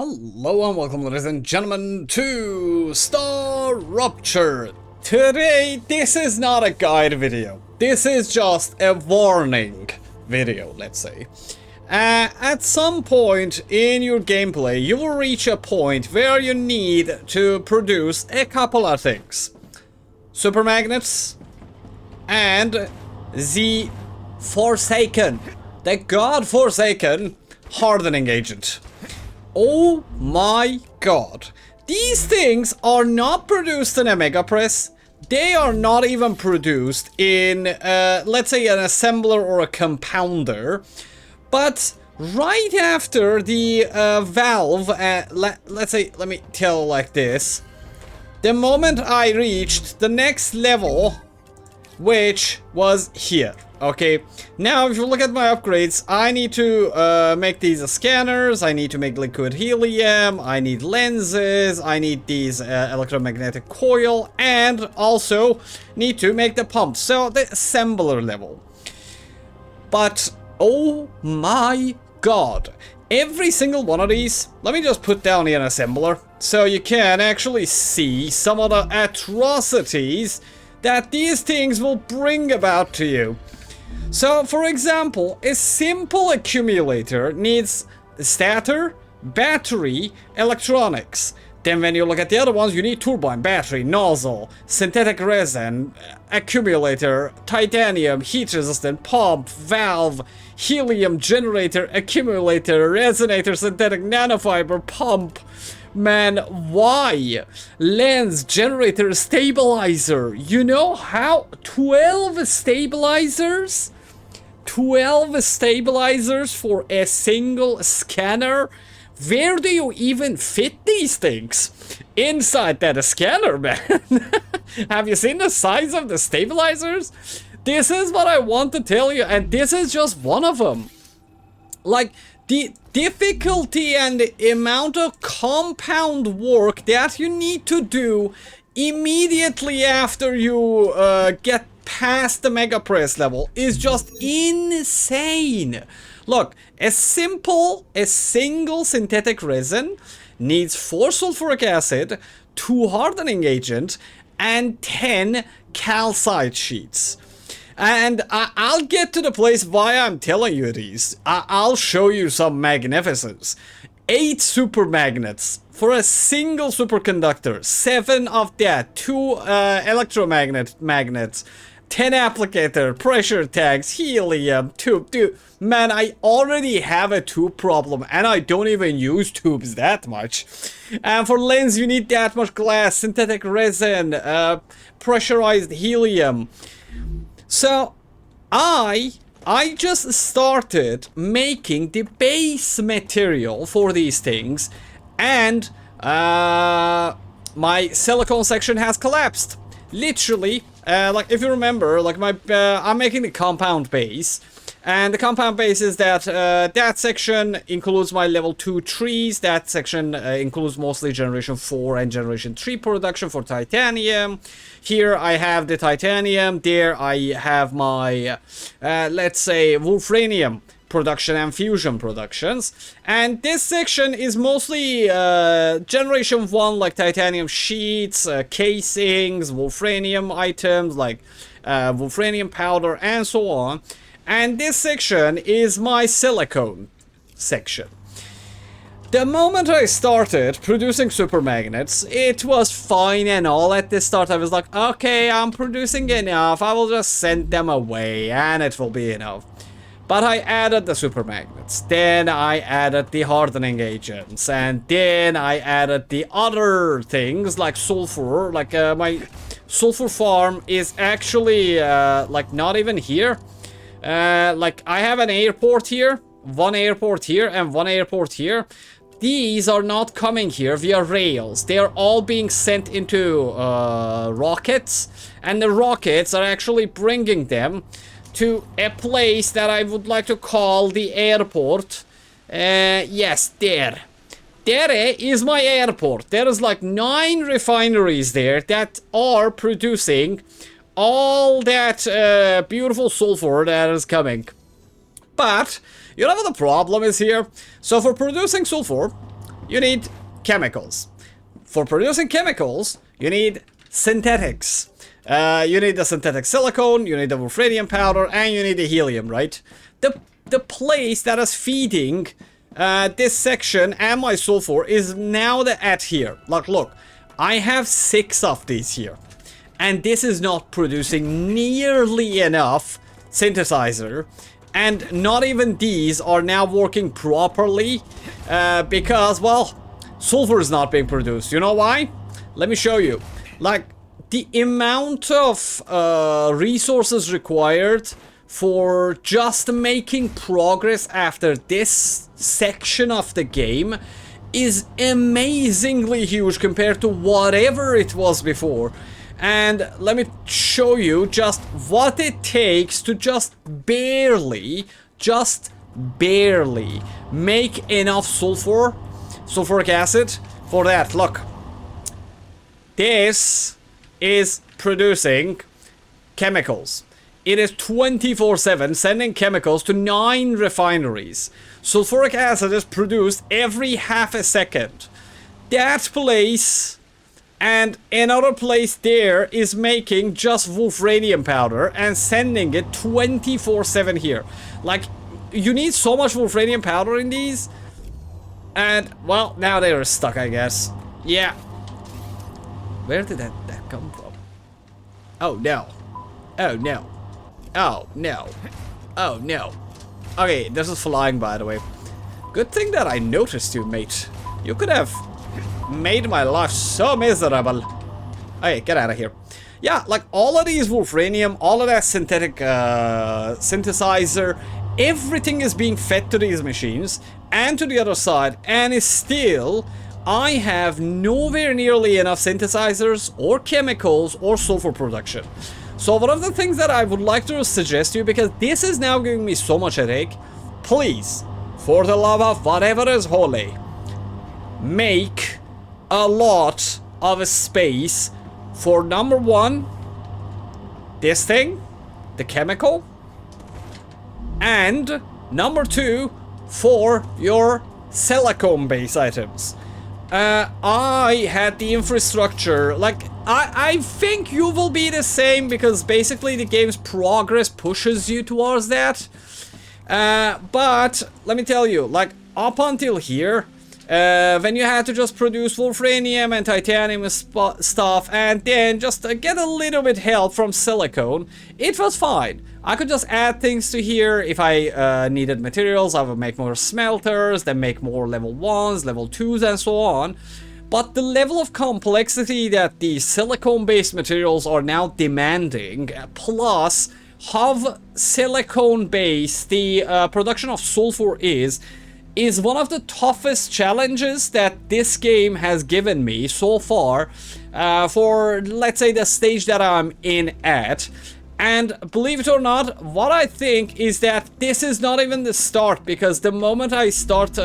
Hello and welcome, ladies and gentlemen, to StarRupture. Today, this is not a guide video. This is just a warning video, let's say. At some point in your gameplay, you will reach a point where you need to produce a couple of things. Super magnets and the Forsaken, the God-forsaken hardening agent. Oh my god. These things are not produced in a mega press. They are not even produced in, let's say, an assembler or a compounder. But right after the valve, let's say, let me tell like this. The moment I reached the next level, which was here. Okay, now if you look at my upgrades, I need to make these scanners, I need to make liquid helium, I need lenses, I need these electromagnetic coil, and also need to make the pumps, so the assembler level. But, oh my god, every single one of these, let me just put down here an assembler, so you can actually see some of the atrocities that these things will bring about to you. So, for example, a simple accumulator needs stator, battery, electronics. Then when you look at the other ones, you need turbine, battery, nozzle, synthetic resin, accumulator, titanium, heat resistant, pump, valve, helium generator, accumulator, resonator, synthetic nanofiber, pump. Man, why? Lens, generator, stabilizer. You know how? 12 stabilizers? 12 stabilizers for a single scanner? Where do you even fit these things? Inside that scanner, man. Have you seen the size of the stabilizers? This is what I want to tell you, and this is just one of them. Like, the difficulty and the amount of compound work that you need to do immediately after you get past the mega press level is just insane. Look, a single synthetic resin needs 4 sulfuric acid, 2 hardening agent, and 10 calcite sheets. And I'll get to the place why I'm telling you these. I'll show you some magnificence. 8 super magnets for a single superconductor. 7 of that. 2 magnets. 10 applicator, pressure tags, helium, tube. Dude, man, I already have a tube problem and I don't even use tubes that much. And for lens, you need that much glass, synthetic resin, pressurized helium. So, I just started making the base material for these things, and my silicone section has collapsed. Literally, like if you remember, like I'm making the compound base, and the compound base is that that section includes my level 2 trees. That section includes mostly generation 4 and generation 3 production for titanium. Here I have the titanium. There I have my, let's say, wolfranium production and fusion productions. And this section is mostly generation 1, like titanium sheets, casings, wolfranium items, like wolfranium powder, and so on. And this section is my silicone section. The moment I started producing super magnets, it was fine and all. At the start I was like, okay, I'm producing enough, I will just send them away and it will be enough. But I added the super magnets, then I added the hardening agents, and then I added the other things like sulfur. Like my sulfur farm is actually like not even here. Like I have an airport here, one airport here, and one airport here. These are not coming here via rails. They are all being sent into rockets, and the rockets are actually bringing them to a place that I would like to call the airport. Yes, there. There is my airport. There is like 9 refineries there that are producing all that beautiful sulfur that is coming. But you know what the problem is here? So for producing sulfur, you need chemicals. For producing chemicals, you need synthetics. You need the synthetic silicone, you need the wolfranium powder, and you need the helium, right? The place that is feeding this section and my sulfur is now at here. Like, look, I have 6 of these here. And this is not producing nearly enough synthesizer. And not even these are now working properly because, well, sulfur is not being produced. You know why? Let me show you. Like, the amount of resources required for just making progress after this section of the game is amazingly huge compared to whatever it was before. And let me show you just what it takes to just barely make enough sulfuric acid for that. Look, this is producing chemicals. It is 24/7 sending chemicals to 9 refineries. Sulfuric acid is produced every half a second. That place and another place there is making just wolfranium powder and sending it 24/7 here. Like, you need so much wolfranium powder in these. And, well, now they're stuck, I guess. Yeah. Where did that come from? Oh, no. Oh, no. Oh, no. Oh, no. Okay, this is flying, by the way. Good thing that I noticed you, mate. You could have made my life so miserable. Hey, get out of here. Yeah, like, all of these wolfranium, all of that synthetic synthesizer, everything is being fed to these machines and to the other side, and is still, I have nowhere nearly enough synthesizers or chemicals or sulfur production. So one of the things that I would like to suggest to you, because this is now giving me so much headache, please, for the love of whatever is holy, make a lot of space for number 1, this thing, the chemical, and number 2, for your silicone base items. I had the infrastructure, like, I think you will be the same, because basically the game's progress pushes you towards that. But let me tell you, like, up until here, when you had to just produce wolfranium and titanium stuff and then just get a little bit help from silicone, it was fine. I could just add things to here. If I needed materials, I would make more smelters, then make more level 1s, level 2s, and so on. But the level of complexity that the silicone-based materials are now demanding, plus how silicone-based the production of sulfur is one of the toughest challenges that this game has given me so far for, let's say, the stage that I'm in at. And believe it or not, what I think is that this is not even the start, because the moment I start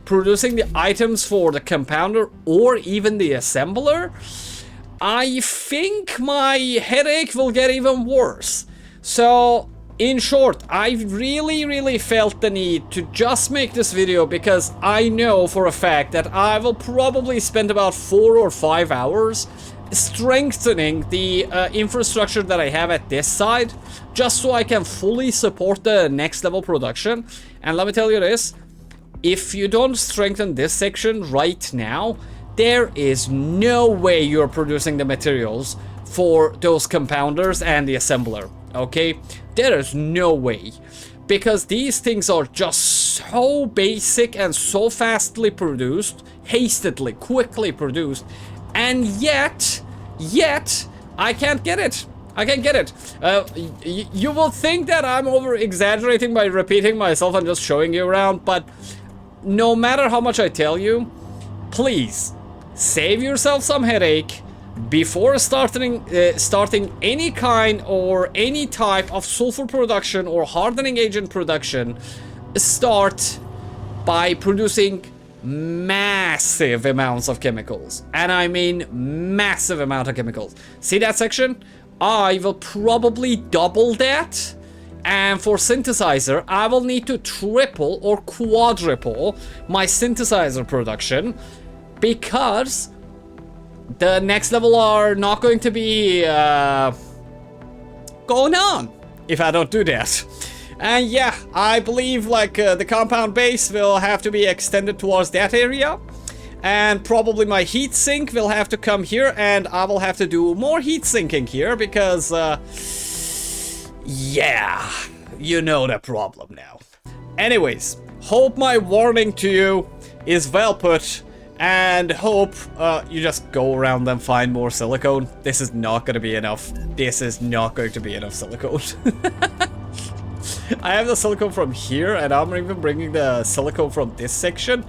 producing the items for the compounder or even the assembler, I think my headache will get even worse. So, in short, I really felt the need to just make this video, because I know for a fact that I will probably spend about 4 or 5 hours strengthening the infrastructure that I have at this side, just so I can fully support the next level production. And let me tell you this, if you don't strengthen this section right now, there is no way you're producing the materials for those compounders and the assembler, okay? There is no way, because these things are just so basic and so fastly produced, hastily, quickly produced, and yet, I can't get it. I can't get it. You will think that I'm over-exaggerating by repeating myself and just showing you around, but no matter how much I tell you, please, save yourself some headache. Before starting any kind or any type of sulfur production or hardening agent production, start by producing massive amounts of chemicals. And I mean massive amount of chemicals. See that section? I will probably double that And for synthesizer, I will need to triple or quadruple my synthesizer production, because the next level are not going to be going on if I don't do that. And yeah, I believe like the compound base will have to be extended towards that area. And probably my heat sink will have to come here, and I will have to do more heat sinking here because, yeah, you know the problem now. Anyways, hope my warning to you is well put, and hope you just go around and find more silicone. This is not going to be enough. This is not going to be enough silicone. I have the silicone from here, and I'm even bringing the silicone from this section.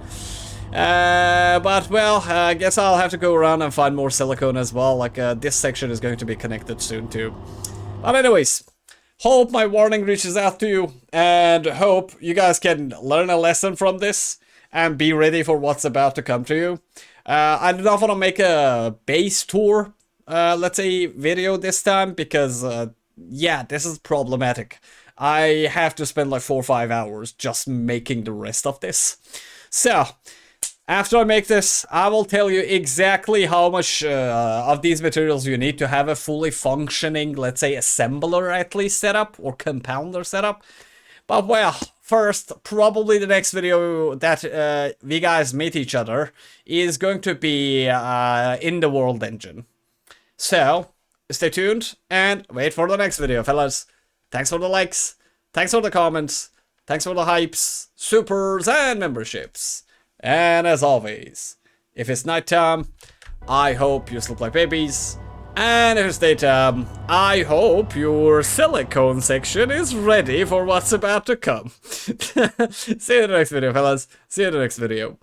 But well, I guess I'll have to go around and find more silicone as well. Like this section is going to be connected soon too. But anyways, hope my warning reaches out to you, and hope you guys can learn a lesson from this and be ready for what's about to come to you. I do not want to make a base tour, let's say, video this time, because yeah, this is problematic. I have to spend like 4 or 5 hours just making the rest of this. So after I make this, I will tell you exactly how much of these materials you need to have a fully functioning, let's say, assembler at least setup, or compounder setup. But well, first, probably the next video that we guys meet each other is going to be in the world engine. So, stay tuned and wait for the next video, fellas. Thanks for the likes, thanks for the comments, thanks for the hypes, supers, and memberships. And as always, if it's nighttime, I hope you sleep like babies. And if it's daytime, I hope your silicone section is ready for what's about to come. See you in the next video, fellas. See you in the next video.